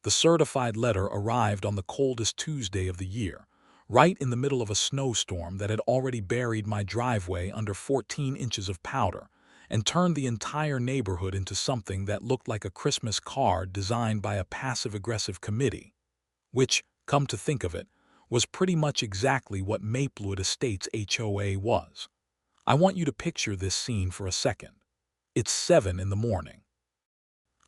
The certified letter arrived on the coldest Tuesday of the year, right in the middle of a snowstorm that had already buried my driveway under 14 inches of powder and turned the entire neighborhood into something that looked like a Christmas card designed by a passive-aggressive committee, which, come to think of it, was pretty much exactly what Maplewood Estates HOA was. I want you to picture this scene for a second. It's 7 in the morning.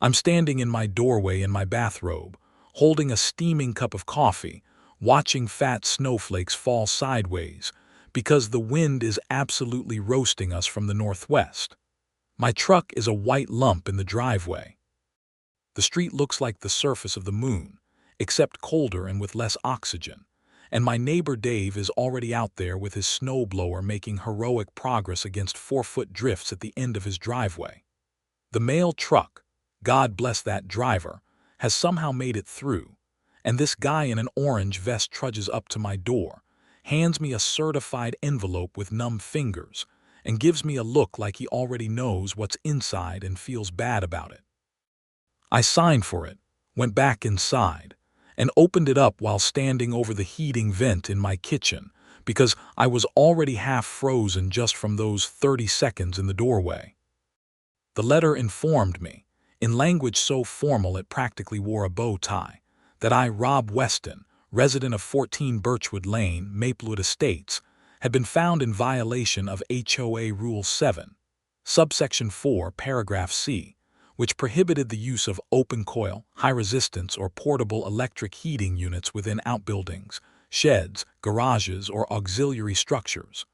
I'm standing in my doorway in my bathrobe, holding a steaming cup of coffee, watching fat snowflakes fall sideways because the wind is absolutely roasting us from the northwest. My truck is a white lump in the driveway. The street looks like the surface of the moon, except colder and with less oxygen, and my neighbor Dave is already out there with his snowblower making heroic progress against 4-foot drifts at the end of his driveway. The mail truck, God bless that driver, has somehow made it through, and this guy in an orange vest trudges up to my door, hands me a certified envelope with numb fingers, and gives me a look like he already knows what's inside and feels bad about it. I signed for it, went back inside, and opened it up while standing over the heating vent in my kitchen because I was already half frozen just from those 30 seconds in the doorway. The letter informed me, in language so formal it practically wore a bow tie, that I, Rob Weston, resident of 14 Birchwood Lane, Maplewood Estates, had been found in violation of HOA Rule 7, subsection 4, paragraph C, which prohibited the use of open-coil, high-resistance, or portable electric heating units within outbuildings, sheds, garages, or auxiliary structures,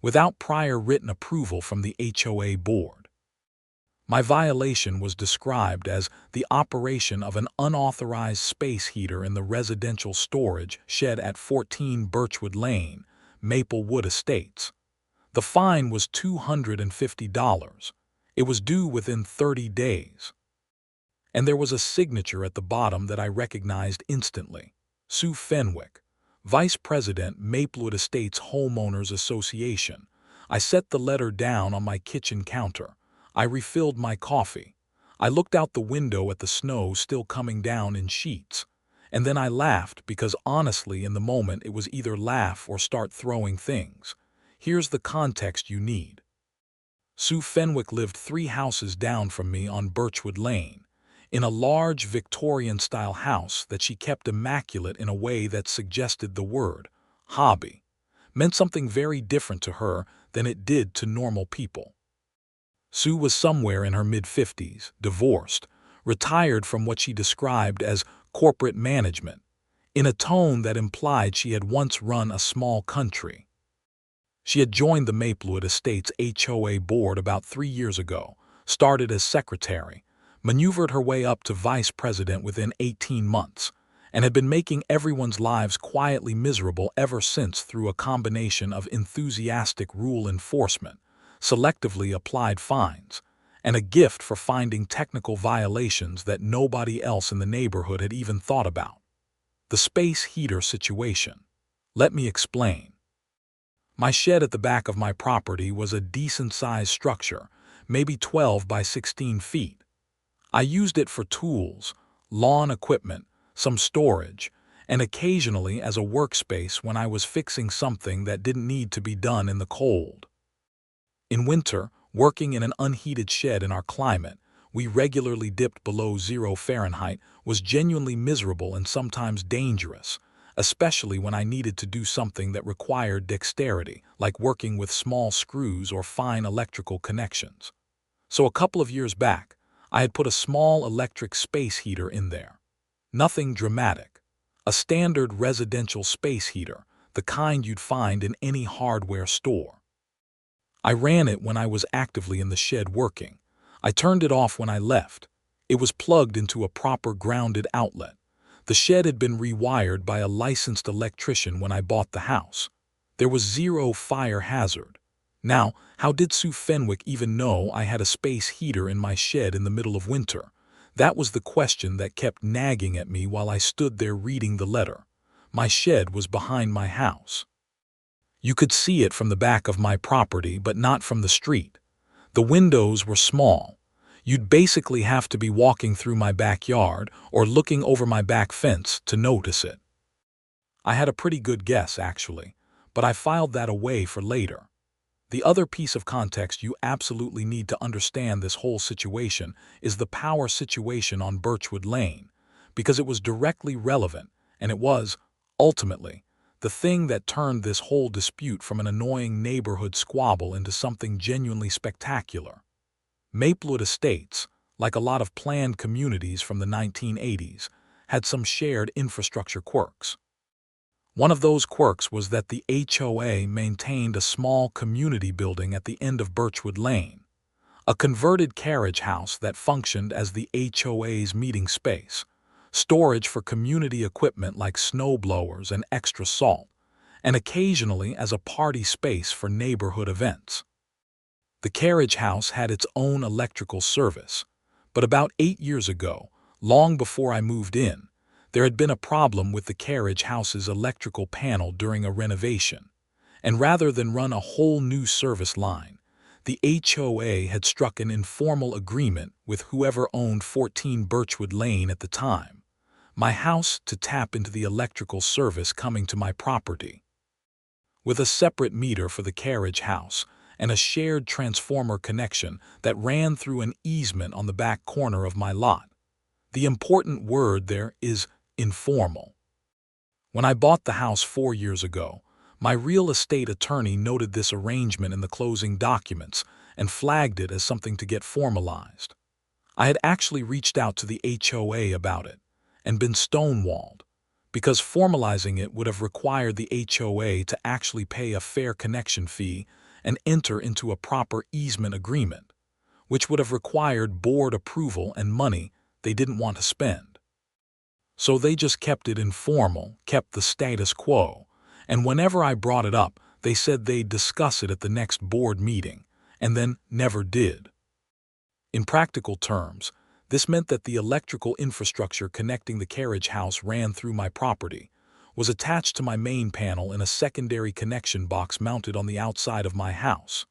without prior written approval from the HOA board. My violation was described as the operation of an unauthorized space heater in the residential storage shed at 14 Birchwood Lane, Maplewood Estates. The fine was $250. It was due within 30 days. And there was a signature at the bottom that I recognized instantly. Sue Fenwick, Vice President, Maplewood Estates Homeowners Association. I set the letter down on my kitchen counter. I refilled my coffee. I looked out the window at the snow still coming down in sheets. And then I laughed because honestly in the moment it was either laugh or start throwing things. Here's the context you need. Sue Fenwick lived 3 houses down from me on Birchwood Lane, in a large Victorian-style house that she kept immaculate in a way that suggested the word hobby meant something very different to her than it did to normal people. Sue was somewhere in her mid-50s, divorced, retired from what she described as corporate management, in a tone that implied she had once run a small country. She had joined the Maplewood Estates HOA board about 3 years ago, started as secretary, maneuvered her way up to vice president within 18 months, and had been making everyone's lives quietly miserable ever since through a combination of enthusiastic rule enforcement, selectively applied fines, and a gift for finding technical violations that nobody else in the neighborhood had even thought about. The space heater situation. Let me explain. My shed at the back of my property was a decent-sized structure, maybe 12 by 16 feet. I used it for tools, lawn equipment, some storage, and occasionally as a workspace when I was fixing something that didn't need to be done in the cold. In winter, working in an unheated shed in our climate, we regularly dipped below 0 Fahrenheit, was genuinely miserable and sometimes dangerous, especially when I needed to do something that required dexterity, like working with small screws or fine electrical connections. So a couple of years back, I had put a small electric space heater in there. Nothing dramatic. A standard residential space heater, the kind you'd find in any hardware store. I ran it when I was actively in the shed working. I turned it off when I left. It was plugged into a proper grounded outlet. The shed had been rewired by a licensed electrician when I bought the house. There was 0 fire hazard. Now, how did Sue Fenwick even know I had a space heater in my shed in the middle of winter? That was the question that kept nagging at me while I stood there reading the letter. My shed was behind my house. You could see it from the back of my property, but not from the street. The windows were small. You'd basically have to be walking through my backyard or looking over my back fence to notice it. I had a pretty good guess, actually, but I filed that away for later. The other piece of context you absolutely need to understand this whole situation is the power situation on Birchwood Lane, because it was directly relevant, and it was, ultimately, the thing that turned this whole dispute from an annoying neighborhood squabble into something genuinely spectacular. Maplewood Estates, like a lot of planned communities from the 1980s, had some shared infrastructure quirks. One of those quirks was that the HOA maintained a small community building at the end of Birchwood Lane, a converted carriage house that functioned as the HOA's meeting space, storage for community equipment like snowblowers and extra salt, and occasionally as a party space for neighborhood events. The carriage house had its own electrical service, but about 8 years ago, long before I moved in, there had been a problem with the carriage house's electrical panel during a renovation, and rather than run a whole new service line, the HOA had struck an informal agreement with whoever owned 14 Birchwood Lane at the time, my house, to tap into the electrical service coming to my property. With a separate meter for the carriage house and a shared transformer connection that ran through an easement on the back corner of my lot. The important word there is informal. When I bought the house 4 years ago, my real estate attorney noted this arrangement in the closing documents and flagged it as something to get formalized. I had actually reached out to the HOA about it and been stonewalled, because formalizing it would have required the HOA to actually pay a fair connection fee and enter into a proper easement agreement, which would have required board approval and money they didn't want to spend. So they just kept it informal, kept the status quo, and whenever I brought it up, they said they'd discuss it at the next board meeting, and then never did. In practical terms, this meant that the electrical infrastructure connecting the carriage house ran through my property, was attached to my main panel in a secondary connection box mounted on the outside of my house,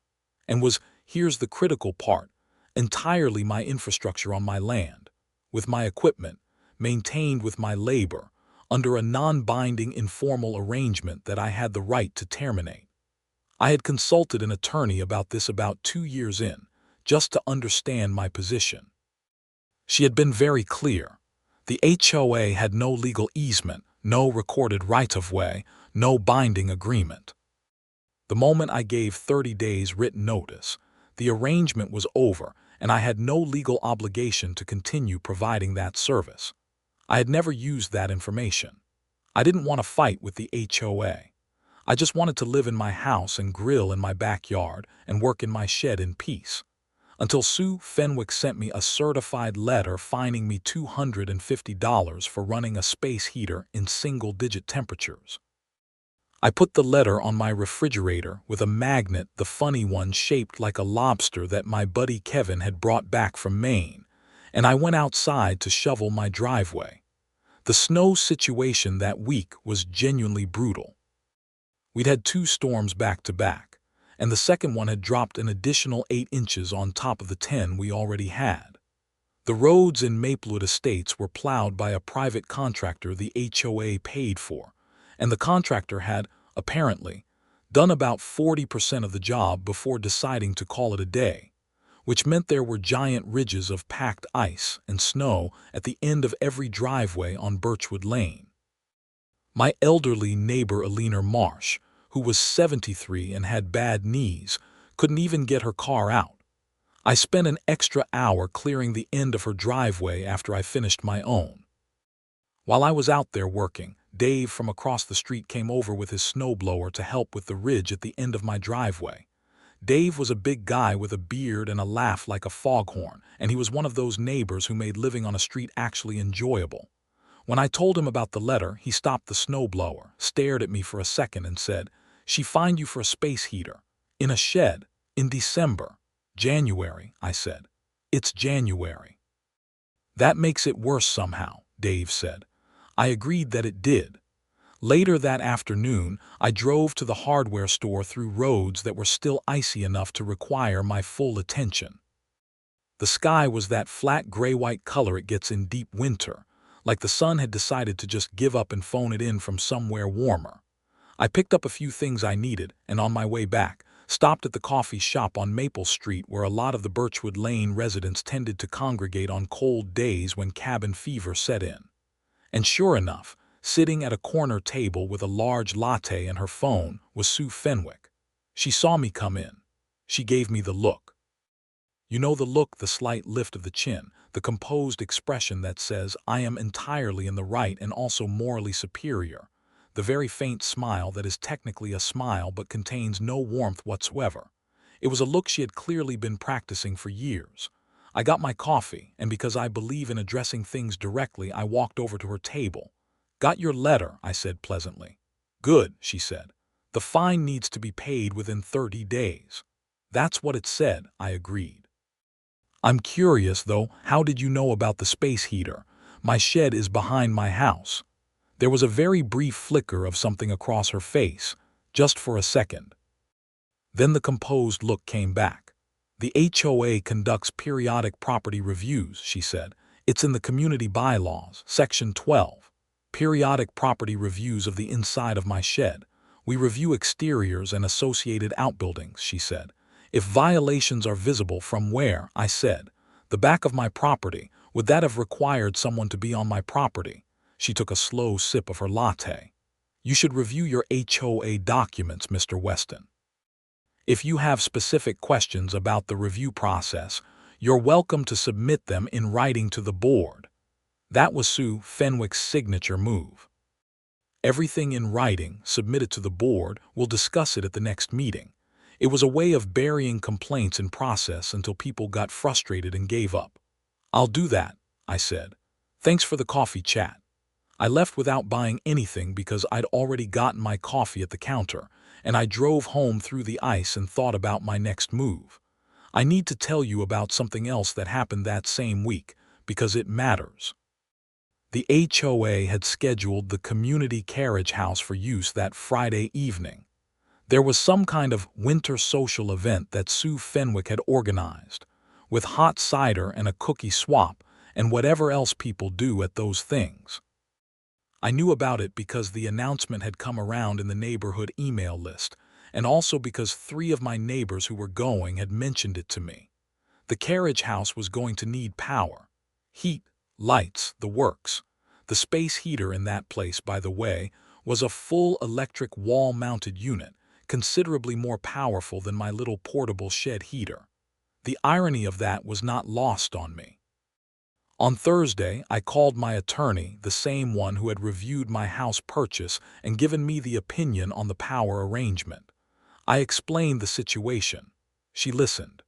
and was, here's the critical part, entirely my infrastructure on my land, with my equipment, maintained with my labor, under a non-binding informal arrangement that I had the right to terminate. I had consulted an attorney about this about 2 years in, just to understand my position. She had been very clear. The HOA had no legal easement, no recorded right-of-way, no binding agreement. The moment I gave 30 days written notice, the arrangement was over and I had no legal obligation to continue providing that service. I had never used that information. I didn't want to fight with the HOA. I just wanted to live in my house and grill in my backyard and work in my shed in peace. Until Sue Fenwick sent me a certified letter fining me $250 for running a space heater in single-digit temperatures. I put the letter on my refrigerator with a magnet, the funny one shaped like a lobster that my buddy Kevin had brought back from Maine, and I went outside to shovel my driveway. The snow situation that week was genuinely brutal. We'd had 2 storms back to back, and the second one had dropped an additional 8 inches on top of the 10 we already had. The roads in Maplewood Estates were plowed by a private contractor the HOA paid for, and the contractor had, apparently, done about 40% of the job before deciding to call it a day, which meant there were giant ridges of packed ice and snow at the end of every driveway on Birchwood Lane. My elderly neighbor Alina Marsh, who was 73 and had bad knees, couldn't even get her car out. I spent an extra hour clearing the end of her driveway after I finished my own. While I was out there working, Dave from across the street came over with his snowblower to help with the ridge at the end of my driveway. Dave was a big guy with a beard and a laugh like a foghorn, and he was one of those neighbors who made living on a street actually enjoyable. When I told him about the letter, he stopped the snowblower, stared at me for a second and said, "She fined you for a space heater. In a shed. In December." "January," I said. "It's January." "That makes it worse somehow," Dave said. I agreed that it did. Later that afternoon, I drove to the hardware store through roads that were still icy enough to require my full attention. The sky was that flat gray-white color it gets in deep winter, like the sun had decided to just give up and phone it in from somewhere warmer. I picked up a few things I needed, and on my way back, stopped at the coffee shop on Maple Street where a lot of the Birchwood Lane residents tended to congregate on cold days when cabin fever set in. And sure enough, sitting at a corner table with a large latte and her phone was Sue Fenwick. She saw me come in. She gave me the look. You know the look, the slight lift of the chin, the composed expression that says, I am entirely in the right and also morally superior. The very faint smile that is technically a smile but contains no warmth whatsoever. It was a look she had clearly been practicing for years. I got my coffee, and because I believe in addressing things directly, I walked over to her table. Got your letter, I said pleasantly. Good, she said. The fine needs to be paid within 30 days. That's what it said, I agreed. I'm curious, though, how did you know about the space heater? My shed is behind my house. There was a very brief flicker of something across her face, just for a second. Then the composed look came back. The HOA conducts periodic property reviews, she said. It's in the community bylaws, section 12. Periodic property reviews of the inside of my shed. We review exteriors and associated outbuildings, she said. If violations are visible from where, I said, the back of my property, would that have required someone to be on my property? She took a slow sip of her latte. You should review your HOA documents, Mr. Weston. If you have specific questions about the review process, you're welcome to submit them in writing to the board. That was Sue Fenwick's signature move. Everything in writing, submitted to the board, we'll discuss it at the next meeting. It was a way of burying complaints in process until people got frustrated and gave up. I'll do that, I said. Thanks for the coffee chat. I left without buying anything because I'd already gotten my coffee at the counter, and I drove home through the ice and thought about my next move. I need to tell you about something else that happened that same week, because it matters. The HOA had scheduled the community carriage house for use that Friday evening. There was some kind of winter social event that Sue Fenwick had organized, with hot cider and a cookie swap and whatever else people do at those things. I knew about it because the announcement had come around in the neighborhood email list, and also because 3 of my neighbors who were going had mentioned it to me. The carriage house was going to need power. Heat, lights, the works. The space heater in that place, by the way, was a full electric wall-mounted unit, considerably more powerful than my little portable shed heater. The irony of that was not lost on me. On Thursday, I called my attorney, the same one who had reviewed my house purchase and given me the opinion on the power arrangement. I explained the situation. She listened.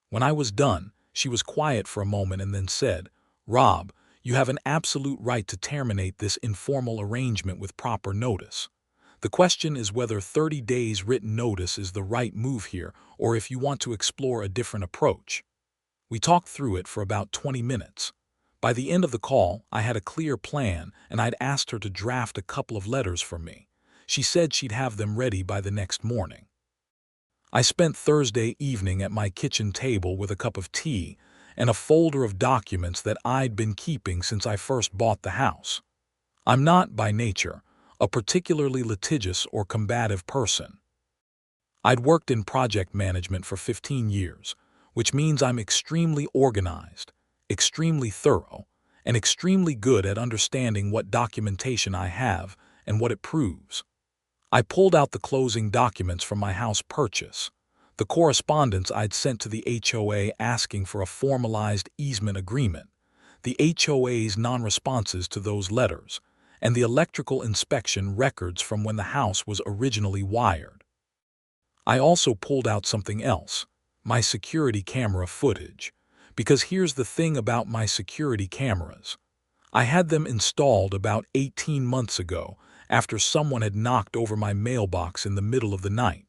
When I was done, she was quiet for a moment and then said, Rob, you have an absolute right to terminate this informal arrangement with proper notice. The question is whether 30 days written notice is the right move here or if you want to explore a different approach. We talked through it for about 20 minutes. By the end of the call, I had a clear plan and I'd asked her to draft a couple of letters for me. She said she'd have them ready by the next morning. I spent Thursday evening at my kitchen table with a cup of tea and a folder of documents that I'd been keeping since I first bought the house. I'm not, by nature, a particularly litigious or combative person. I'd worked in project management for 15 years, which means I'm extremely organized, extremely thorough, and extremely good at understanding what documentation I have and what it proves. I pulled out the closing documents from my house purchase, the correspondence I'd sent to the HOA asking for a formalized easement agreement, the HOA's non-responses to those letters, and the electrical inspection records from when the house was originally wired. I also pulled out something else, my security camera footage, because here's the thing about my security cameras. I had them installed about 18 months ago after someone had knocked over my mailbox in the middle of the night.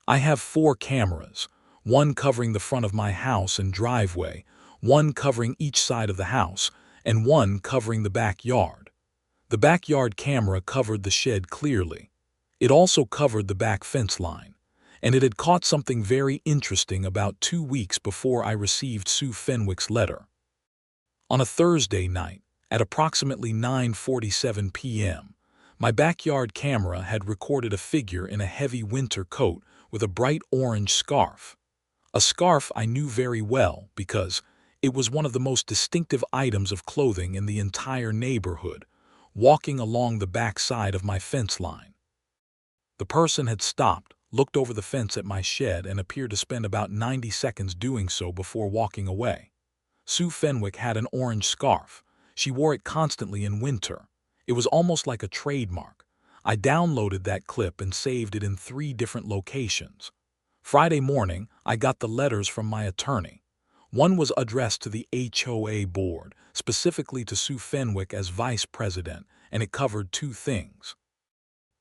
I have 4 cameras, one covering the front of my house and driveway, one covering each side of the house, and one covering the backyard. The backyard camera covered the shed clearly. It also covered the back fence line, and it had caught something very interesting about 2 weeks before I received Sue Fenwick's letter. On a Thursday night, at approximately 9:47 p.m., my backyard camera had recorded a figure in a heavy winter coat with a bright orange scarf. A scarf I knew very well because it was one of the most distinctive items of clothing in the entire neighborhood, walking along the back side of my fence line. The person had stopped, looked over the fence at my shed, and appeared to spend about 90 seconds doing so before walking away. Sue Fenwick had an orange scarf. She wore it constantly in winter. It was almost like a trademark. I downloaded that clip and saved it in 3 different locations. Friday morning, I got the letters from my attorney. One was addressed to the HOA board, specifically to Sue Fenwick as vice president, and it covered 2 things.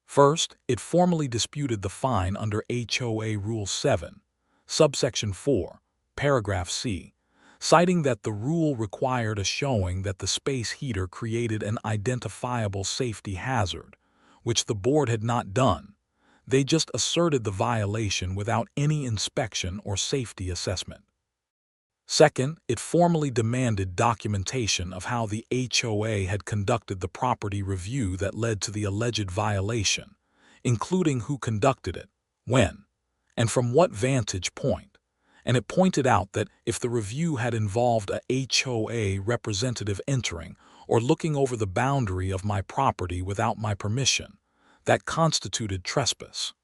First, it formally disputed the fine under HOA Rule 7, subsection 4, paragraph C, citing that the rule required a showing that the space heater created an identifiable safety hazard, which the board had not done. They just asserted the violation without any inspection or safety assessment. Second, it formally demanded documentation of how the HOA had conducted the property review that led to the alleged violation, including who conducted it, when, and from what vantage point. And it pointed out that if the review had involved a HOA representative entering or looking over the boundary of my property without my permission, that constituted trespass.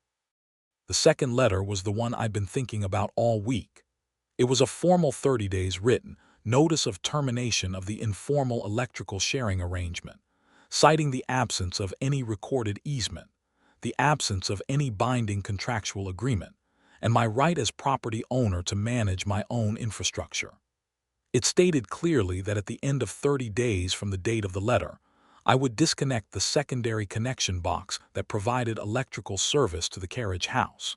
The second letter was the one I'd been thinking about all week. It was a formal 30 days written notice of termination of the informal electrical sharing arrangement, citing the absence of any recorded easement, the absence of any binding contractual agreement, and my right as property owner to manage my own infrastructure. It stated clearly that at the end of 30 days from the date of the letter, I would disconnect the secondary connection box that provided electrical service to the carriage house.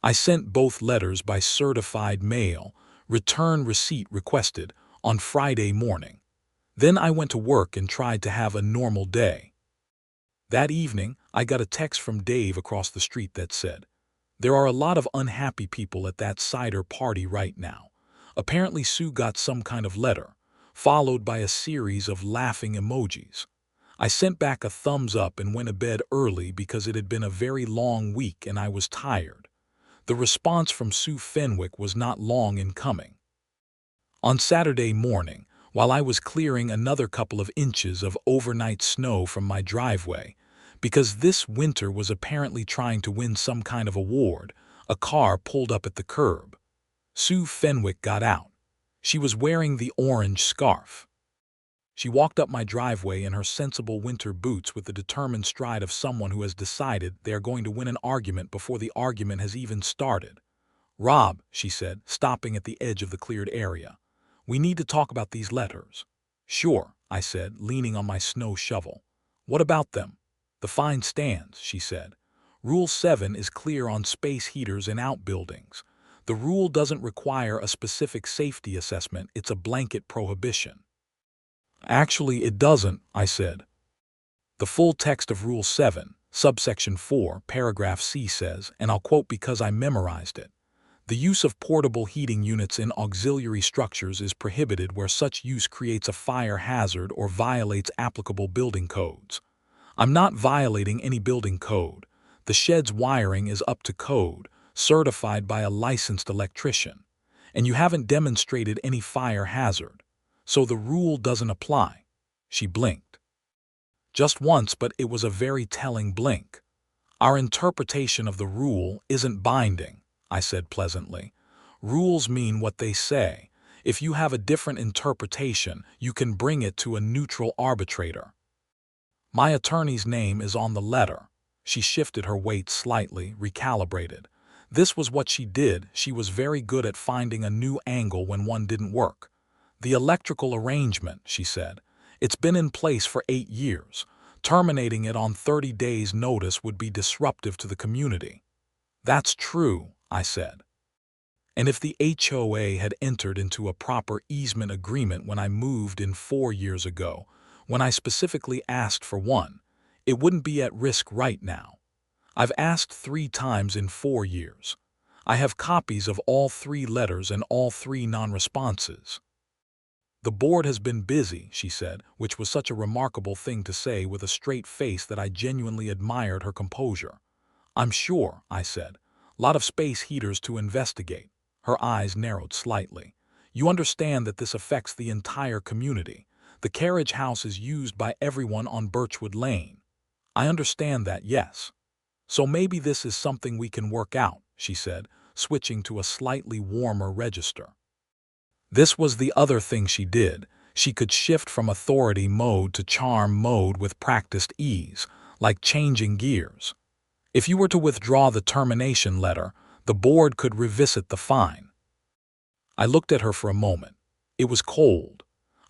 I sent both letters by certified mail, return receipt requested, on Friday morning. Then I went to work and tried to have a normal day. That evening, I got a text from Dave across the street that said, "There are a lot of unhappy people at that cider party right now. Apparently Sue got some kind of letter," followed by a series of laughing emojis. I sent back a thumbs up and went to bed early because it had been a very long week and I was tired. The response from Sue Fenwick was not long in coming. On Saturday morning, while I was clearing another couple of inches of overnight snow from my driveway, because this winter was apparently trying to win some kind of award, a car pulled up at the curb. Sue Fenwick got out. She was wearing the orange scarf. She walked up my driveway in her sensible winter boots with the determined stride of someone who has decided they are going to win an argument before the argument has even started. "Rob," she said, stopping at the edge of the cleared area, "we need to talk about these letters." "Sure," I said, leaning on my snow shovel. "What about them?" "The fine stands," she said. "Rule 7 is clear on space heaters in outbuildings. The rule doesn't require a specific safety assessment, it's a blanket prohibition." "Actually, it doesn't," I said. "The full text of Rule 7, subsection 4, paragraph C says, and I'll quote because I memorized it, "The use of portable heating units in auxiliary structures is prohibited where such use creates a fire hazard or violates applicable building codes." I'm not violating any building code. The shed's wiring is up to code, certified by a licensed electrician, and you haven't demonstrated any fire hazard. So the rule doesn't apply. She blinked. Just once, but it was a very telling blink. "Our interpretation of the rule isn't binding," I said pleasantly. "Rules mean what they say. If you have a different interpretation, you can bring it to a neutral arbitrator." "My attorney's name is on the letter." She shifted her weight slightly, recalibrated. This was what she did. She was very good at finding a new angle when one didn't work. "The electrical arrangement," she said. "It's been in place for 8 years. Terminating it on 30 days' notice would be disruptive to the community." "That's true," I said. "And if the HOA had entered into a proper easement agreement when I moved in 4 years ago, when I specifically asked for one, it wouldn't be at risk right now. I've asked 3 times in 4 years. I have copies of all 3 letters and all 3 non-responses. The board has been busy, she said, which was such a remarkable thing to say with a straight face that I genuinely admired her composure. I'm sure, I said. Lot of space heaters to investigate. Her eyes narrowed slightly. You understand that this affects the entire community. The carriage house is used by everyone on Birchwood Lane. I understand that, yes. So maybe this is something we can work out, she said, switching to a slightly warmer register. This was the other thing she did. She could shift from authority mode to charm mode with practiced ease, like changing gears. If you were to withdraw the termination letter, the board could revisit the fine. I looked at her for a moment. It was cold.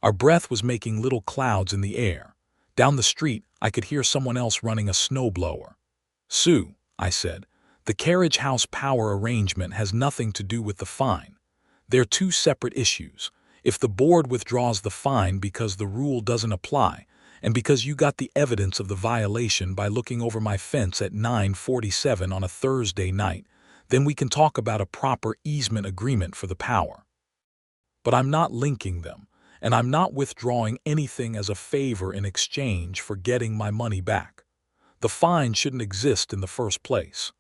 Our breath was making little clouds in the air. Down the street, I could hear someone else running a snowblower. Sue, I said, the carriage house power arrangement has nothing to do with the fine. They're 2 separate issues. If the board withdraws the fine because the rule doesn't apply, and because you got the evidence of the violation by looking over my fence at 9:47 on a Thursday night, then we can talk about a proper easement agreement for the power. But I'm not linking them, and I'm not withdrawing anything as a favor in exchange for getting my money back. The fine shouldn't exist in the first place.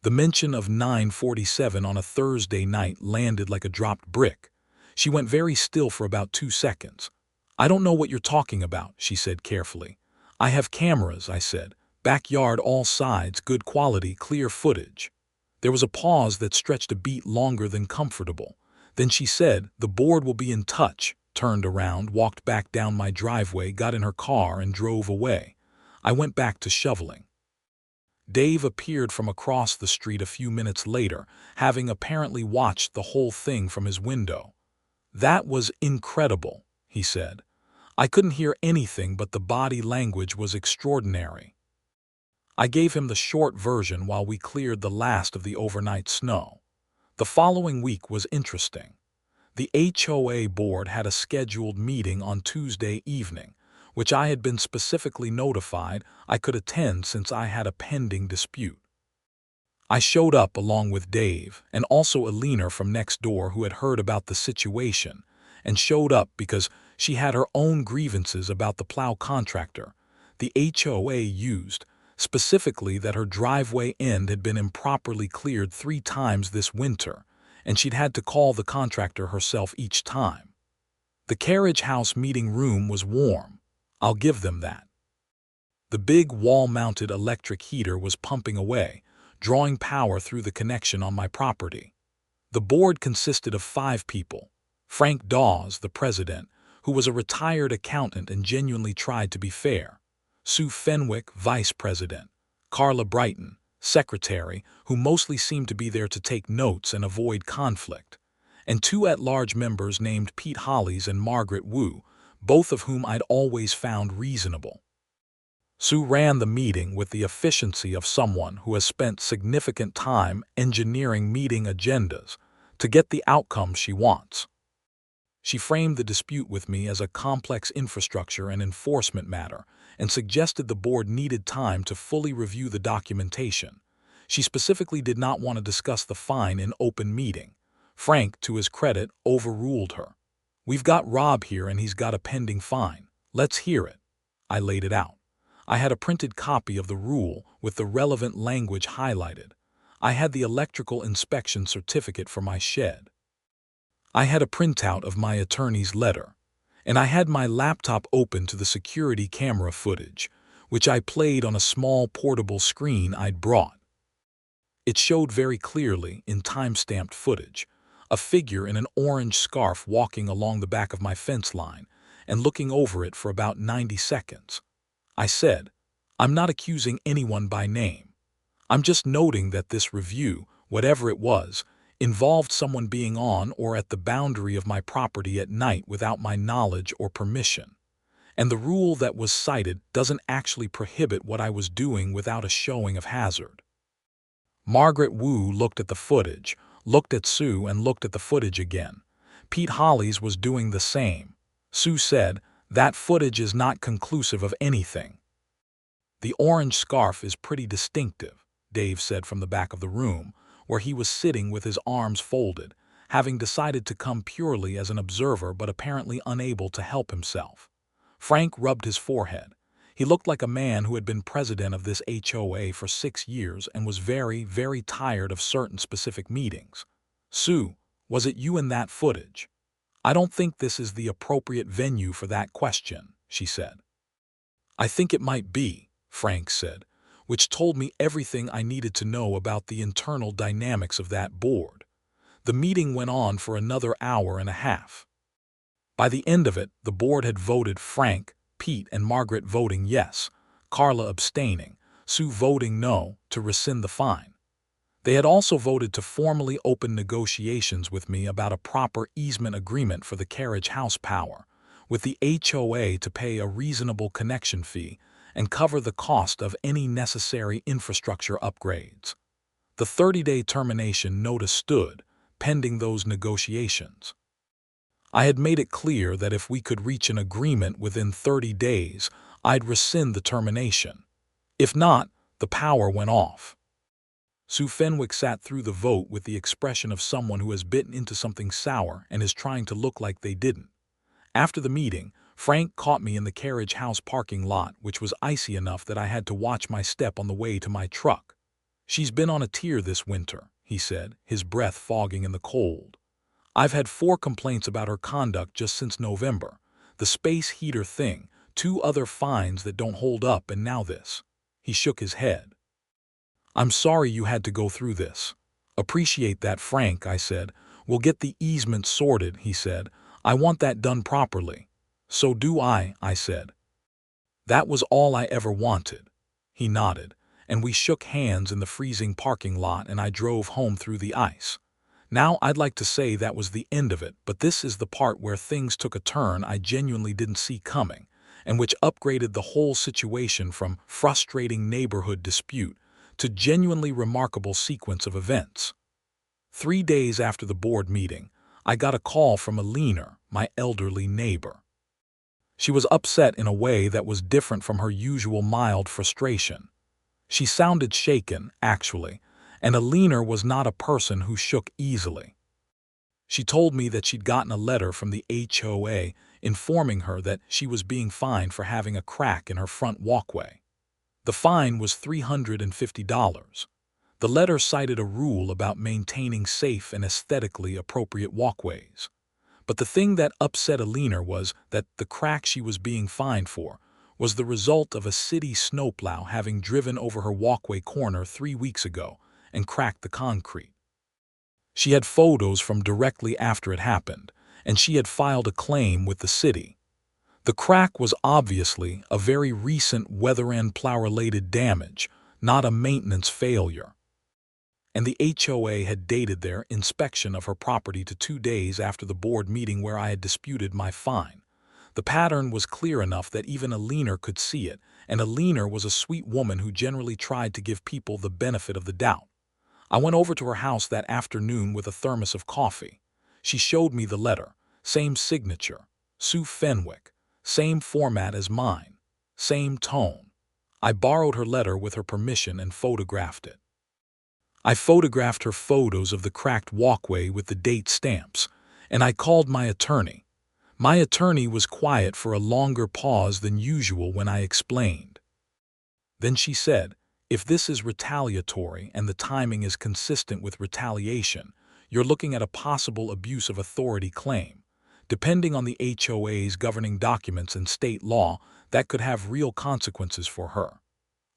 The mention of 9:47 on a Thursday night landed like a dropped brick. She went very still for about 2 seconds. I don't know what you're talking about, she said carefully. I have cameras, I said. Backyard all sides, good quality, clear footage. There was a pause that stretched a beat longer than comfortable. Then she said, the board will be in touch, turned around, walked back down my driveway, got in her car and drove away. I went back to shoveling. Dave appeared from across the street a few minutes later, having apparently watched the whole thing from his window. That was incredible, he said. I couldn't hear anything, but the body language was extraordinary. I gave him the short version while we cleared the last of the overnight snow. The following week was interesting. The HOA board had a scheduled meeting on Tuesday evening, which I had been specifically notified I could attend since I had a pending dispute. I showed up along with Dave and also Alina from next door, who had heard about the situation and showed up because she had her own grievances about the plow contractor the HOA used, specifically that her driveway end had been improperly cleared 3 times this winter, and she'd had to call the contractor herself each time. The carriage house meeting room was warm. I'll give them that. The big wall-mounted electric heater was pumping away, drawing power through the connection on my property. The board consisted of 5 people. Frank Dawes, the president, who was a retired accountant and genuinely tried to be fair. Sue Fenwick, vice president. Carla Brighton, secretary, who mostly seemed to be there to take notes and avoid conflict. And 2 at-large members named Pete Hollies and Margaret Wu, both of whom I'd always found reasonable. Sue ran the meeting with the efficiency of someone who has spent significant time engineering meeting agendas to get the outcome she wants. She framed the dispute with me as a complex infrastructure and enforcement matter and suggested the board needed time to fully review the documentation. She specifically did not want to discuss the fine in open meeting. Frank, to his credit, overruled her. We've got Rob here and he's got a pending fine. Let's hear it. I laid it out. I had a printed copy of the rule with the relevant language highlighted. I had the electrical inspection certificate for my shed. I had a printout of my attorney's letter, and I had my laptop open to the security camera footage, which I played on a small portable screen I'd brought. It showed very clearly, in time-stamped footage, a figure in an orange scarf walking along the back of my fence line and looking over it for about 90 seconds. I said, I'm not accusing anyone by name. I'm just noting that this review, whatever it was, involved someone being on or at the boundary of my property at night without my knowledge or permission. And the rule that was cited doesn't actually prohibit what I was doing without a showing of hazard. Margaret Wu looked at the footage, looked at Sue, and looked at the footage again. Pete Hollies was doing the same. Sue said, that footage is not conclusive of anything. "The orange scarf is pretty distinctive," Dave said from the back of the room, where he was sitting with his arms folded, having decided to come purely as an observer but apparently unable to help himself. Frank rubbed his forehead. He looked like a man who had been president of this HOA for 6 years and was very, very tired of certain specific meetings. "Sue, was it you in that footage?" "I don't think this is the appropriate venue for that question," she said. "I think it might be," Frank said, which told me everything I needed to know about the internal dynamics of that board. The meeting went on for another hour and a half. By the end of it, the board had voted Frank, Pete, and Margaret voting yes, Carla abstaining, Sue voting no, to rescind the fine. They had also voted to formally open negotiations with me about a proper easement agreement for the carriage house power, with the HOA to pay a reasonable connection fee and cover the cost of any necessary infrastructure upgrades. The 30-day termination notice stood, pending those negotiations. I had made it clear that if we could reach an agreement within 30 days, I'd rescind the termination. If not, the power went off. Sue Fenwick sat through the vote with the expression of someone who has bitten into something sour and is trying to look like they didn't. After the meeting, Frank caught me in the carriage house parking lot, which was icy enough that I had to watch my step on the way to my truck. "She's been on a tear this winter," he said, his breath fogging in the cold. "I've had 4 complaints about her conduct just since November. The space heater thing, 2 other fines that don't hold up, and now this." He shook his head. "I'm sorry you had to go through this." "Appreciate that, Frank," I said. "We'll get the easement sorted," he said. "I want that done properly." "So do I," said. "That was all I ever wanted." He nodded, and we shook hands in the freezing parking lot, and I drove home through the ice. Now, I'd like to say that was the end of it, but this is the part where things took a turn I genuinely didn't see coming, and which upgraded the whole situation from frustrating neighborhood dispute to genuinely remarkable sequence of events. 3 days after the board meeting, I got a call from Alina, my elderly neighbor. She was upset in a way that was different from her usual mild frustration. She sounded shaken, actually, and Alina was not a person who shook easily. She told me that she'd gotten a letter from the HOA informing her that she was being fined for having a crack in her front walkway. The fine was $350. The letter cited a rule about maintaining safe and aesthetically appropriate walkways. But the thing that upset Alina was that the crack she was being fined for was the result of a city snowplow having driven over her walkway corner 3 weeks ago and cracked the concrete. She had photos from directly after it happened, and she had filed a claim with the city. The crack was obviously a very recent weather and plow-related damage, not a maintenance failure. And the HOA had dated their inspection of her property to 2 days after the board meeting where I had disputed my fine. The pattern was clear enough that even Alina could see it, and Alina was a sweet woman who generally tried to give people the benefit of the doubt. I went over to her house that afternoon with a thermos of coffee. She showed me the letter, same signature, Sue Fenwick, same format as mine, same tone. I borrowed her letter with her permission and photographed it. I photographed her photos of the cracked walkway with the date stamps, and I called my attorney. My attorney was quiet for a longer pause than usual when I explained. Then she said, "If this is retaliatory and the timing is consistent with retaliation, you're looking at a possible abuse of authority claim. Depending on the HOA's governing documents and state law, that could have real consequences for her."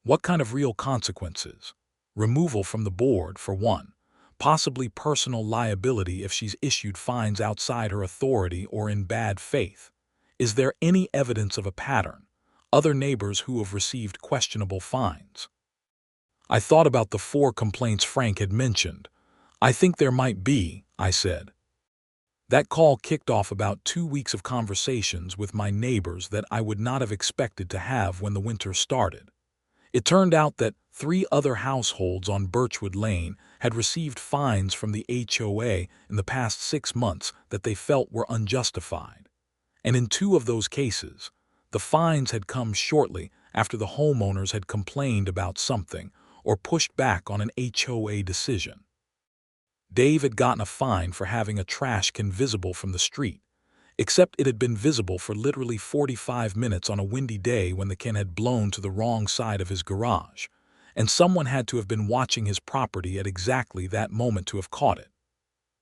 "What kind of real consequences?" "Removal from the board, for one. Possibly personal liability if she's issued fines outside her authority or in bad faith. Is there any evidence of a pattern? Other neighbors who have received questionable fines?" I thought about the 4 complaints Frank had mentioned. "I think there might be," I said. That call kicked off about 2 weeks of conversations with my neighbors that I would not have expected to have when the winter started. It turned out that 3 other households on Birchwood Lane had received fines from the HOA in the past 6 months that they felt were unjustified. And in 2 of those cases, The fines had come shortly after the homeowners had complained about something or pushed back on an HOA decision. Dave had gotten a fine for having a trash can visible from the street, except it had been visible for literally 45 minutes on a windy day when the can had blown to the wrong side of his garage, and someone had to have been watching his property at exactly that moment to have caught it.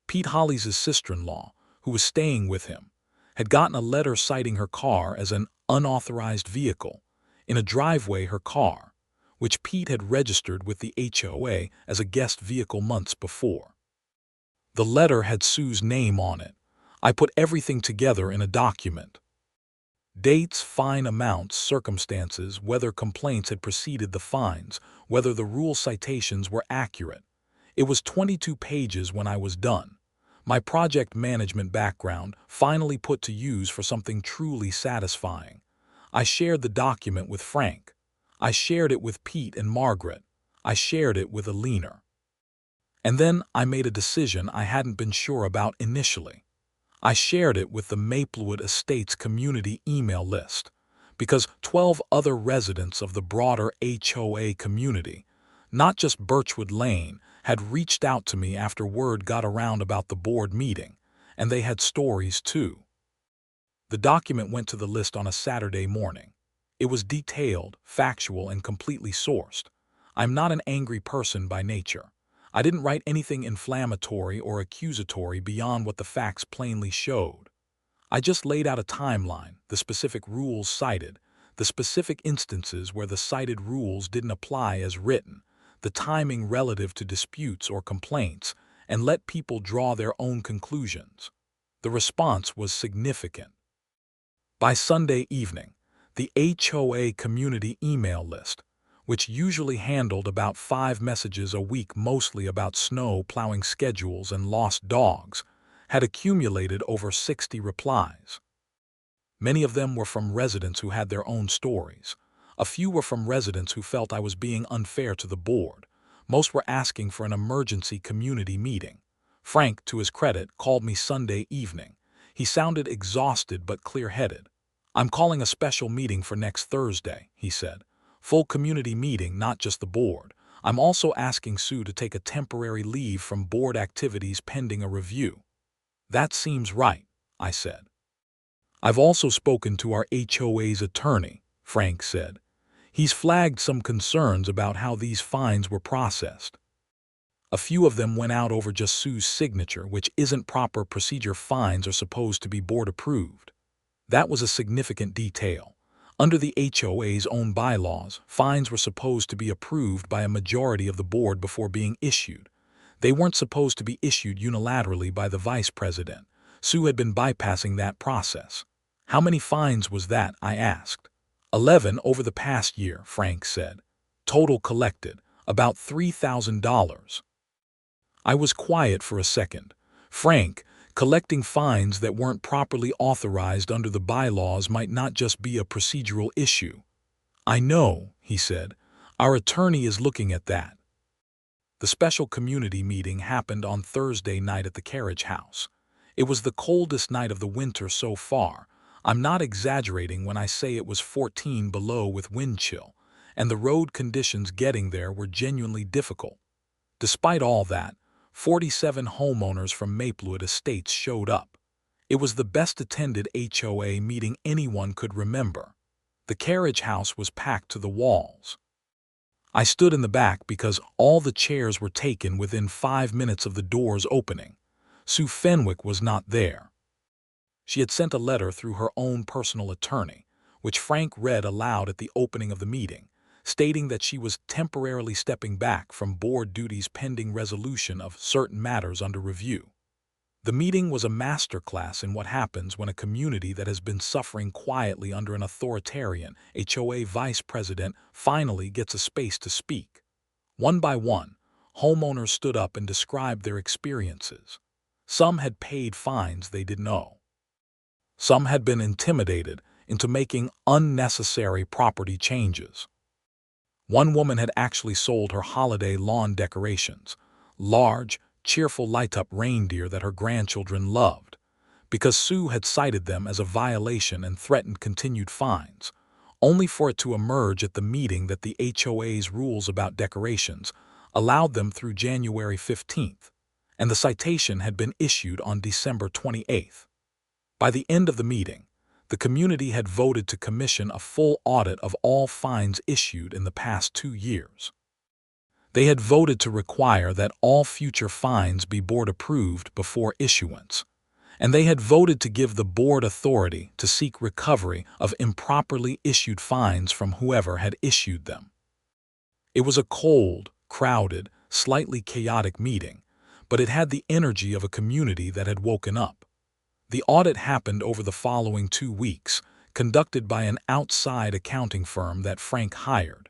Pete Holly's sister-in-law, who was staying with him, had gotten a letter citing her car as an unauthorized vehicle in a driveway her car, which Pete had registered with the HOA as a guest vehicle months before. The letter had Sue's name on it. I put everything together in a document. Dates, fine amounts, circumstances, whether complaints had preceded the fines, whether the rule citations were accurate. It was 22 pages when I was done. My project management background finally put to use for something truly satisfying. I shared the document with Frank. I shared it with Pete and Margaret. I shared it with Alina. And then I made a decision I hadn't been sure about initially. I shared it with the Maplewood Estates community email list, because 12 other residents of the broader HOA community, not just Birchwood Lane, had reached out to me after word got around about the board meeting, and they had stories too. The document went to the list on a Saturday morning. It was detailed, factual, and completely sourced. I'm not an angry person by nature. I didn't write anything inflammatory or accusatory beyond what the facts plainly showed. I just laid out a timeline, the specific rules cited, the specific instances where the cited rules didn't apply as written, the timing relative to disputes or complaints, and let people draw their own conclusions. The response was significant. By Sunday evening, the HOA community email list, which usually handled about 5 messages a week mostly about snow plowing schedules and lost dogs, had accumulated over 60 replies. Many of them were from residents who had their own stories. A few were from residents who felt I was being unfair to the board. Most were asking for an emergency community meeting. Frank, to his credit, called me Sunday evening. He sounded exhausted but clear-headed. "I'm calling a special meeting for next Thursday," he said. "Full community meeting, not just the board. I'm also asking Sue to take a temporary leave from board activities pending a review." "That seems right," I said. "I've also spoken to our HOA's attorney," Frank said. "He's flagged some concerns about how these fines were processed. A few of them went out over just Sue's signature, which isn't proper procedure. Fines are supposed to be board approved." That was a significant detail. Under the HOA's own bylaws, fines were supposed to be approved by a majority of the board before being issued. They weren't supposed to be issued unilaterally by the vice president. Sue had been bypassing that process. "How many fines was that?" I asked. 11 over the past year," Frank said. "Total collected, about $3,000. I was quiet for a second. "Frank, collecting fines that weren't properly authorized under the bylaws might not just be a procedural issue." "I know," he said. "Our attorney is looking at that." The special community meeting happened on Thursday night at the carriage house. It was the coldest night of the winter so far. I'm not exaggerating when I say it was 14 below with wind chill, and the road conditions getting there were genuinely difficult. Despite all that, 47 homeowners from Maplewood Estates showed up. It was the best-attended HOA meeting anyone could remember. The carriage house was packed to the walls. I stood in the back because all the chairs were taken within 5 minutes of the doors opening. Sue Fenwick was not there. She had sent a letter through her own personal attorney, which Frank read aloud at the opening of the meeting, stating that she was temporarily stepping back from board duties pending resolution of certain matters under review. The meeting was a masterclass in what happens when a community that has been suffering quietly under an authoritarian HOA vice president finally gets a space to speak. One by one, homeowners stood up and described their experiences. Some had paid fines they didn't owe. Some had been intimidated into making unnecessary property changes. One woman had actually sold her holiday lawn decorations, large, cheerful light-up reindeer that her grandchildren loved, because Sue had cited them as a violation and threatened continued fines, only for it to emerge at the meeting that the HOA's rules about decorations allowed them through January 15th, and the citation had been issued on December 28th. By the end of the meeting, the community had voted to commission a full audit of all fines issued in the past 2 years. They had voted to require that all future fines be board-approved before issuance, and they had voted to give the board authority to seek recovery of improperly issued fines from whoever had issued them. It was a cold, crowded, slightly chaotic meeting, but it had the energy of a community that had woken up. The audit happened over the following 2 weeks, conducted by an outside accounting firm that Frank hired.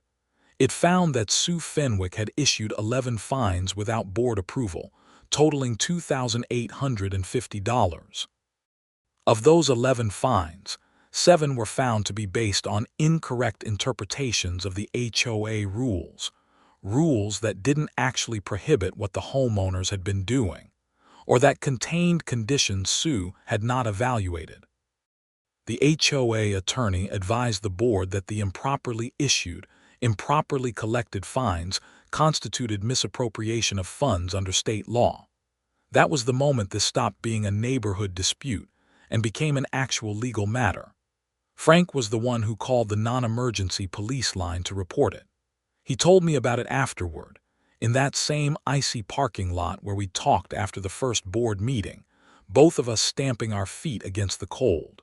It found that Sue Fenwick had issued 11 fines without board approval, totaling $2,850. Of those 11 fines, 7 were found to be based on incorrect interpretations of the HOA rules that didn't actually prohibit what the homeowners had been doing, or that contained conditions Sue had not evaluated. The HOA attorney advised the board that the improperly issued, improperly collected fines constituted misappropriation of funds under state law. That was the moment this stopped being a neighborhood dispute and became an actual legal matter. Frank was the one who called the non-emergency police line to report it. He told me about it afterward, in that same icy parking lot where we talked after the first board meeting, both of us stamping our feet against the cold.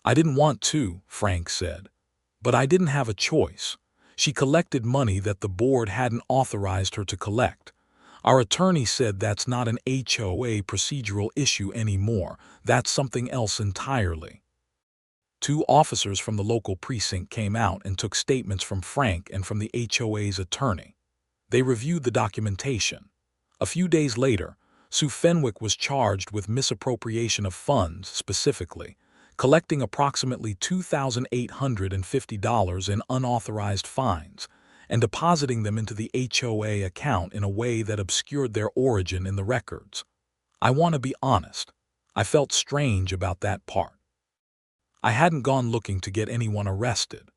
"I didn't want to," Frank said, "but I didn't have a choice. She collected money that the board hadn't authorized her to collect. Our attorney said that's not an HOA procedural issue anymore. That's something else entirely." 2 officers from the local precinct came out and took statements from Frank and from the HOA's attorney. They reviewed the documentation. A few days later, Sue Fenwick was charged with misappropriation of funds, specifically collecting approximately $2,850 in unauthorized fines and depositing them into the HOA account in a way that obscured their origin in the records. I want to be honest, I felt strange about that part. I hadn't gone looking to get anyone arrested.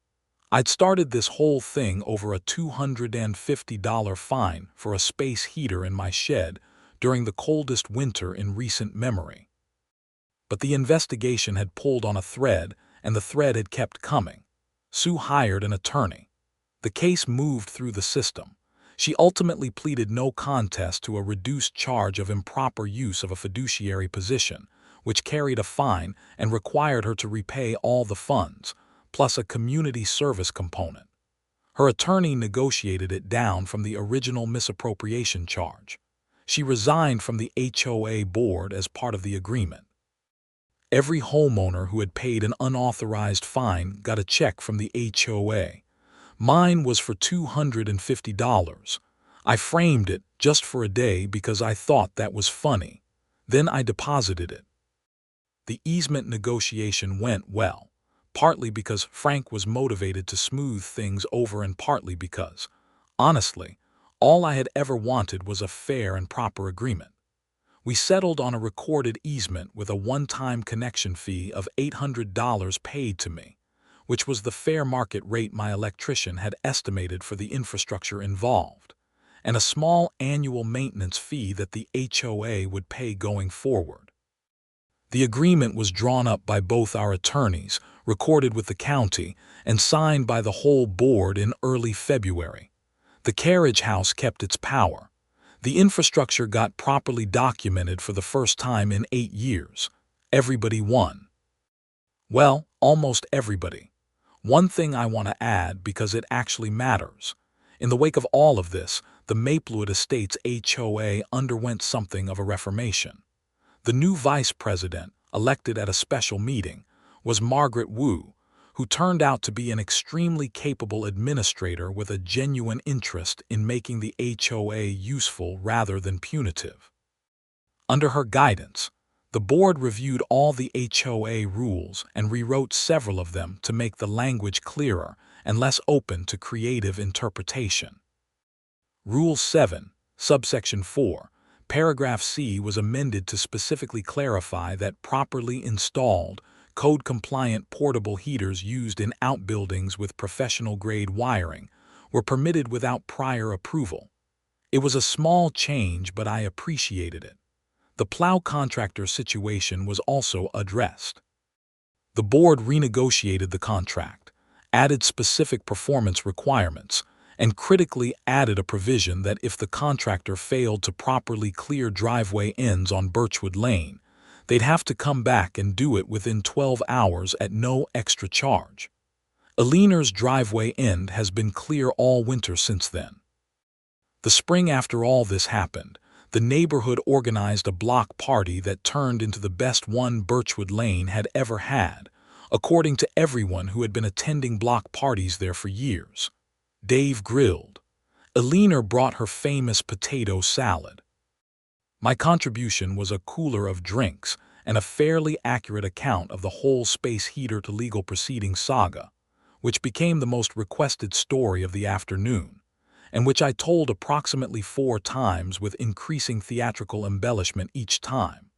I'd started this whole thing over a $250 fine for a space heater in my shed during the coldest winter in recent memory. But the investigation had pulled on a thread, and the thread had kept coming. Sue hired an attorney. The case moved through the system. She ultimately pleaded no contest to a reduced charge of improper use of a fiduciary position, which carried a fine and required her to repay all the funds, plus a community service component. Her attorney negotiated it down from the original misappropriation charge. She resigned from the HOA board as part of the agreement. Every homeowner who had paid an unauthorized fine got a check from the HOA. Mine was for $250. I framed it just for a day because I thought that was funny. Then I deposited it. The easement negotiation went well, partly because Frank was motivated to smooth things over and partly because, honestly, all I had ever wanted was a fair and proper agreement. We settled on a recorded easement with a one-time connection fee of $800 paid to me, which was the fair market rate my electrician had estimated for the infrastructure involved, and a small annual maintenance fee that the HOA would pay going forward. The agreement was drawn up by both our attorneys, recorded with the county, and signed by the whole board in early February. The carriage house kept its power. The infrastructure got properly documented for the first time in 8 years. Everybody won. Well, almost everybody. One thing I want to add because it actually matters. In the wake of all of this, the Maplewood Estates HOA underwent something of a reformation. The new vice president, elected at a special meeting, was Margaret Wu, who turned out to be an extremely capable administrator with a genuine interest in making the HOA useful rather than punitive. Under her guidance, the board reviewed all the HOA rules and rewrote several of them to make the language clearer and less open to creative interpretation. Rule 7, subsection 4, Paragraph C was amended to specifically clarify that properly installed, code-compliant portable heaters used in outbuildings with professional-grade wiring were permitted without prior approval. It was a small change, but I appreciated it. The plow contractor situation was also addressed. The board renegotiated the contract, added specific performance requirements, and critically added a provision that if the contractor failed to properly clear driveway ends on Birchwood Lane, they'd have to come back and do it within 12 hours at no extra charge. Aliner's driveway end has been clear all winter since then. The spring after all this happened, the neighborhood organized a block party that turned into the best one Birchwood Lane had ever had, according to everyone who had been attending block parties there for years. Dave grilled. Aliner brought her famous potato salad. My contribution was a cooler of drinks and a fairly accurate account of the whole space heater to legal proceedings saga, which became the most requested story of the afternoon, and which I told approximately 4 times with increasing theatrical embellishment each time,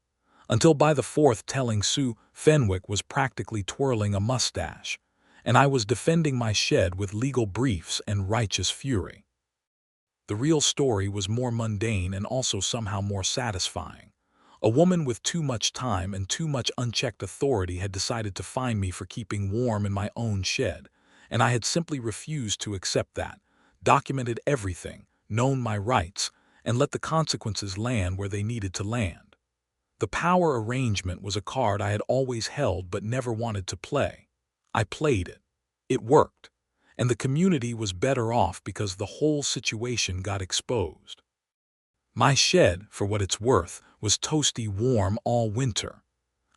until by the 4th telling Sue, Fenwick was practically twirling a mustache, and I was defending my shed with legal briefs and righteous fury. The real story was more mundane and also somehow more satisfying. A woman with too much time and too much unchecked authority had decided to fine me for keeping warm in my own shed, and I had simply refused to accept that, documented everything, known my rights, and let the consequences land where they needed to land. The power arrangement was a card I had always held but never wanted to play. I played it. It worked. And the community was better off because the whole situation got exposed. My shed, for what it's worth, was toasty warm all winter.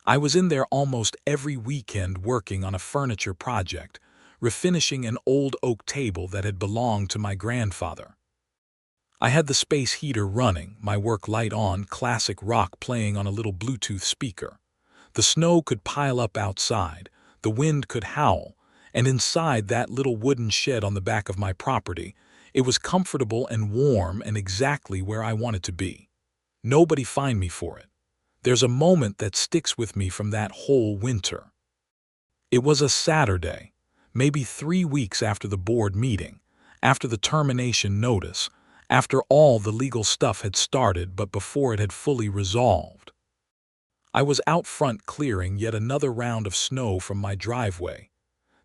I was in there almost every weekend working on a furniture project, refinishing an old oak table that had belonged to my grandfather. I had the space heater running, my work light on, classic rock playing on a little Bluetooth speaker. The snow could pile up outside, the wind could howl, and inside that little wooden shed on the back of my property, it was comfortable and warm and exactly where I wanted to be. Nobody fined me for it. There's a moment that sticks with me from that whole winter. It was a Saturday, maybe 3 weeks after the board meeting, after the termination notice, after all the legal stuff had started but before it had fully resolved. I was out front clearing yet another round of snow from my driveway.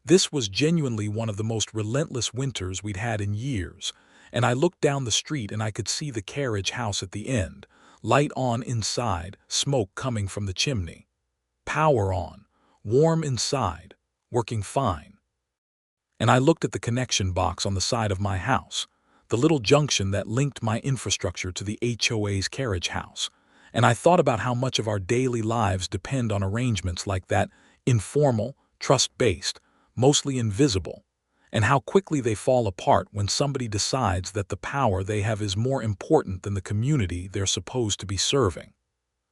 This was genuinely one of the most relentless winters we'd had in years, and I looked down the street and I could see the carriage house at the end, light on inside, smoke coming from the chimney. Power on, warm inside, working fine. And I looked at the connection box on the side of my house, the little junction that linked my infrastructure to the HOA's carriage house, and I thought about how much of our daily lives depend on arrangements like that, informal, trust-based, mostly invisible, and how quickly they fall apart when somebody decides that the power they have is more important than the community they're supposed to be serving.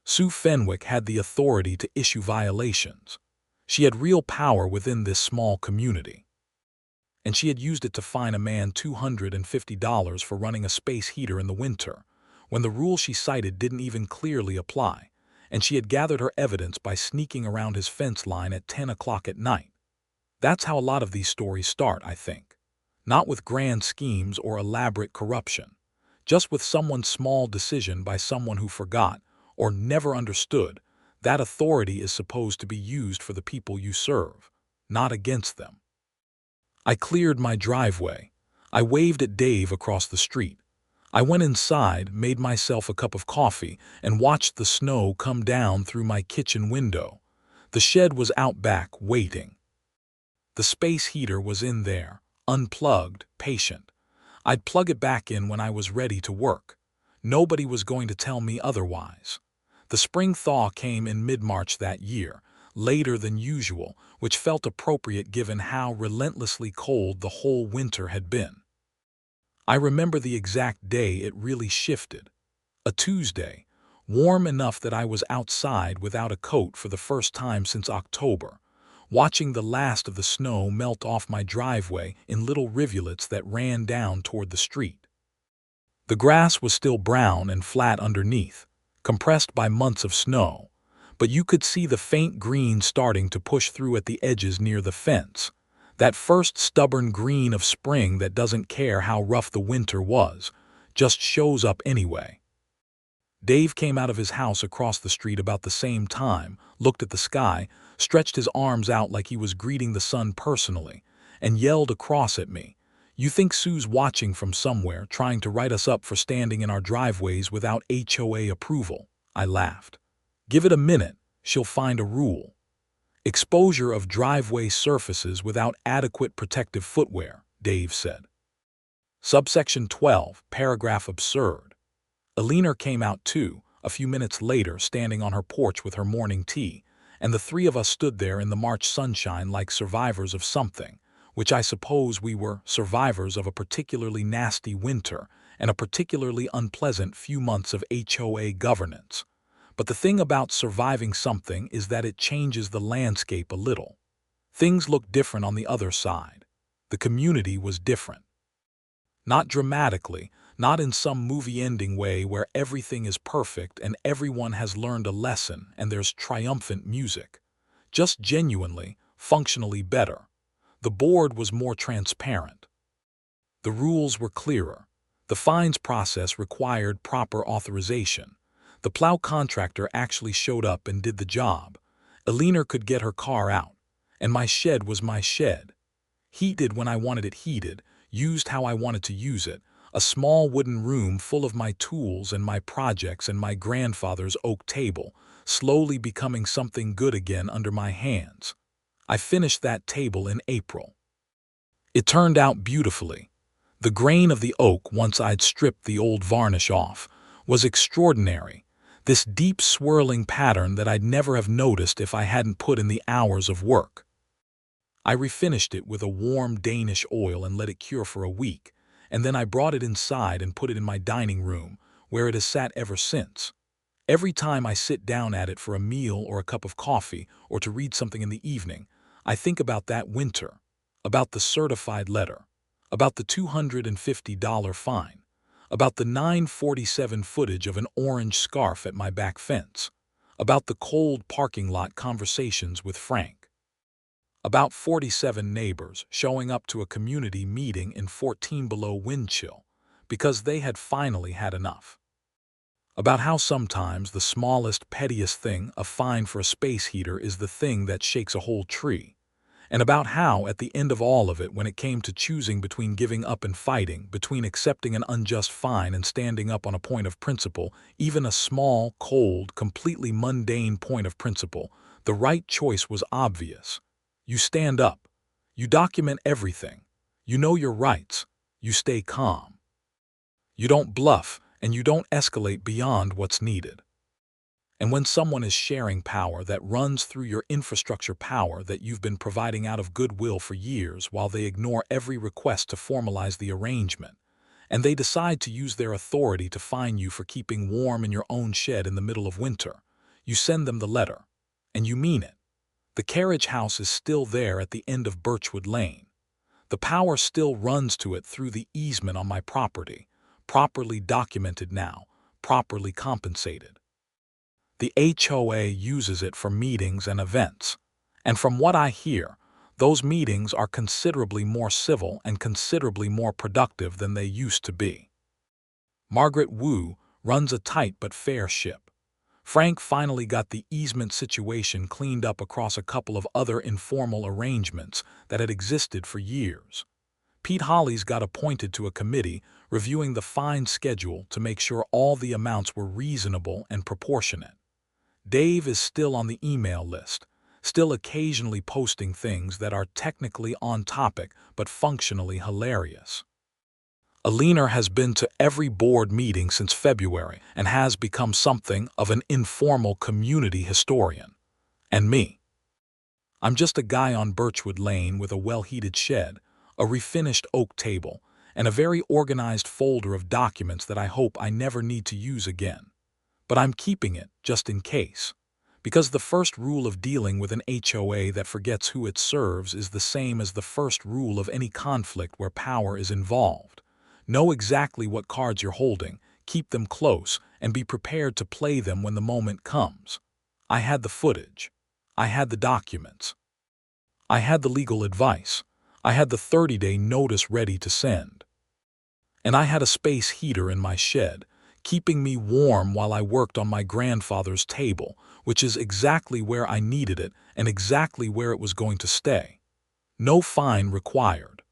Sue Fenwick had the authority to issue violations. She had real power within this small community. And she had used it to fine a man $250 for running a space heater in the winter, when the rule she cited didn't even clearly apply, and she had gathered her evidence by sneaking around his fence line at 10 o'clock at night. That's how a lot of these stories start, I think. Not with grand schemes or elaborate corruption, just with someone's small decision by someone who forgot, or never understood, that authority is supposed to be used for the people you serve, not against them. I cleared my driveway. I waved at Dave across the street. I went inside, made myself a cup of coffee, and watched the snow come down through my kitchen window. The shed was out back, waiting. The space heater was in there, unplugged, patient. I'd plug it back in when I was ready to work. Nobody was going to tell me otherwise. The spring thaw came in mid-March that year, later than usual, which felt appropriate given how relentlessly cold the whole winter had been. I remember the exact day it really shifted. A Tuesday, warm enough that I was outside without a coat for the first time since October, watching the last of the snow melt off my driveway in little rivulets that ran down toward the street. The The grass was still brown and flat underneath, compressed by months of snow, but you could see the faint green starting to push through at the edges near the fence, that first stubborn green of spring that doesn't care how rough the winter was, just shows up anyway. Dave came out of his house across the street about the same time, looked at the sky, stretched his arms out like he was greeting the sun personally, and yelled across at me, "You think Sue's watching from somewhere, trying to write us up for standing in our driveways without HOA approval?" I laughed. "Give it a minute, she'll find a rule. Exposure of driveway surfaces without adequate protective footwear," Dave said. Subsection 12, paragraph absurd. Alina came out too, a few minutes later, standing on her porch with her morning tea, and the three of us stood there in the March sunshine like survivors of something, which I suppose we were, survivors of a particularly nasty winter and a particularly unpleasant few months of HOA governance. But the thing about surviving something is that it changes the landscape a little. Things look different on the other side. The community was different. Not dramatically, not in some movie-ending way where everything is perfect and everyone has learned a lesson and there's triumphant music. Just genuinely, functionally better. The board was more transparent. The rules were clearer. The fines process required proper authorization. The plow contractor actually showed up and did the job. Alina could get her car out. And my shed was my shed. Heated when I wanted it heated, used how I wanted to use it, a small wooden room full of my tools and my projects and my grandfather's oak table, slowly becoming something good again under my hands. I finished that table in April. It turned out beautifully. The grain of the oak, once I'd stripped the old varnish off, was extraordinary. This deep swirling pattern that I'd never have noticed if I hadn't put in the hours of work. I refinished it with a warm Danish oil and let it cure for a week, and then I brought it inside and put it in my dining room, where it has sat ever since. Every time I sit down at it for a meal or a cup of coffee or to read something in the evening, I think about that winter, about the certified letter, about the $250 fine, about the 9:47 footage of an orange scarf at my back fence, about the cold parking lot conversations with Frank, about 47 neighbors showing up to a community meeting in 14 below wind chill because they had finally had enough, about how sometimes the smallest, pettiest thing, a fine for a space heater, is the thing that shakes a whole tree, and about how, at the end of all of it, when it came to choosing between giving up and fighting, between accepting an unjust fine and standing up on a point of principle, even a small, cold, completely mundane point of principle, the right choice was obvious. You stand up. You document everything. You know your rights. You stay calm. You don't bluff, and you don't escalate beyond what's needed. And when someone is sharing power that runs through your infrastructure, power that you've been providing out of goodwill for years while they ignore every request to formalize the arrangement, and they decide to use their authority to fine you for keeping warm in your own shed in the middle of winter, you send them the letter, and you mean it. The carriage house is still there at the end of Birchwood Lane. The power still runs to it through the easement on my property, properly documented now, properly compensated. The HOA uses it for meetings and events, and from what I hear, those meetings are considerably more civil and considerably more productive than they used to be. Margaret Wu runs a tight but fair ship. Frank finally got the easement situation cleaned up across a couple of other informal arrangements that had existed for years. Pete Holly's got appointed to a committee reviewing the fine schedule to make sure all the amounts were reasonable and proportionate. Dave is still on the email list, still occasionally posting things that are technically on topic but functionally hilarious. Alina has been to every board meeting since February and has become something of an informal community historian. And me. I'm just a guy on Birchwood Lane with a well-heated shed, a refinished oak table, and a very organized folder of documents that I hope I never need to use again. But I'm keeping it just in case. Because the first rule of dealing with an HOA that forgets who it serves is the same as the first rule of any conflict where power is involved. Know exactly what cards you're holding, keep them close, and be prepared to play them when the moment comes. I had the footage. I had the documents. I had the legal advice. I had the 30-day notice ready to send. And I had a space heater in my shed, keeping me warm while I worked on my grandfather's table, which is exactly where I needed it and exactly where it was going to stay. No fine required.